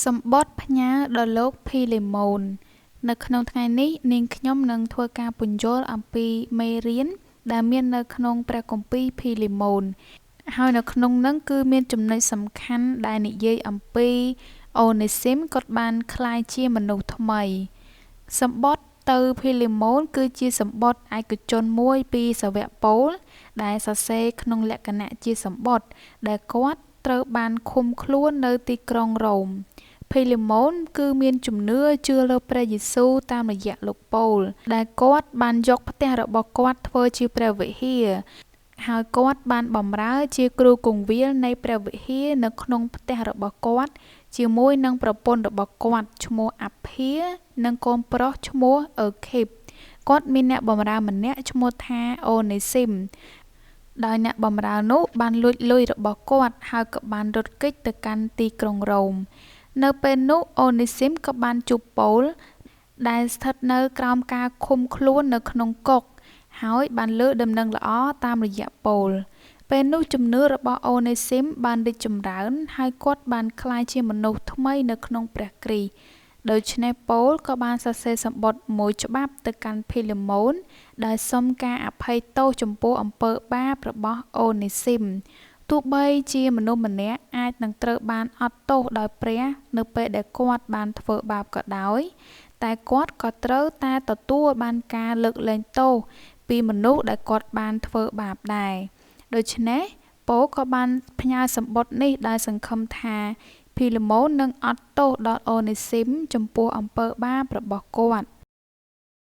សម្បត្តិផ្ញើដល់លោកភីលីម៉ូននៅក្នុងថ្ងៃនេះនាងខ្ញុំនឹងធ្វើការពន្យល់អំពីមេរៀនដែលមាននៅក្នុងព្រះគម្ពីរភីលីម៉ូនហើយនៅក្នុងនោះគឺមានចំណុចសំខាន់ដែលនិយាយអំពីអូនេស៊ីមគាត់បានក្លាយជាមនុស្សថ្មីសម្បត្តិទៅភីលីម៉ូនគឺជាសម្បត្តិឯកជនមួយពីសាវកប៉ូលដែលសរសេរក្នុងលក្ខណៈជាសម្បត្តិដែលគាត់ត្រូវបានឃុំខ្លួននៅទីក្រុងរ៉ូមភីលីម៉ូនគឺមានជំនឿជឿលើព្រះយេស៊ូវតាមរយៈលោកប៉ូលដែលគាត់បានយកផ្ទះរបស់គាត់ធ្វើជាព្រះវិហារហើយគាត់បានបម្រើជាគ្រូគង្វាលនៃព្រះវិហារនៅក្នុងផ្ទះរបស់គាត់ជាមួយនឹងប្រពន្ធរបស់គាត់ឈ្មោះអាភានិងកូនប្រុសឈ្មោះអឺខេបគាត់មានអ្នកបម្រើម្នាក់ឈ្មោះថាអូនេស៊ីមដោយអ្នកបម្រើនោះបានលួចលុយរបស់គាត់ហើយក៏បានរត់គេចទៅកាន់ទីក្រុងរ៉ូមនៅពេលនោះអូនេស៊ីមក៏បានជួបប៉ូលដែលស្ថិតនៅក្រោមការឃុំខ្លួននៅក្នុងគុកហើយបានលើដំណឹងល្អតាមរយៈប៉ូលពេលនោះជំនឿរបស់អូនេស៊ីមបានរីកចម្រើនហើយគាត់បានក្លាយជាមនុស្សថ្មីនៅក្នុងព្រះគ្រីស្ទដូច្នេះប៉ូលក៏បានសរសេរសម្បត្តិមួយច្បាប់ទៅកាន់ភីលីម៉ូនដែលសុំការអភ័យទោសចំពោះអំពើបាបរបស់អូនេស៊ីមទោះបីជាមនុស្សម្នាក់អាចនឹងត្រូវបានអត់ទោសដោយព្រះនៅពេលដែលគាត់បានធ្វើបាបក៏ដោយតែគាត់ក៏ត្រូវតែទទួលបានការលើកលែងទោសពីមនុស្សដែលគាត់បានធ្វើបាបដែរដូច្នេះប៉ូលក៏បានផ្ញើសម្បត្តិនេះដោយសង្ឃឹមថាភីលីម៉ូននឹងអត់ទោសដល់អូនេស៊ីមចំពោះអំពើបាបរបស់គាត់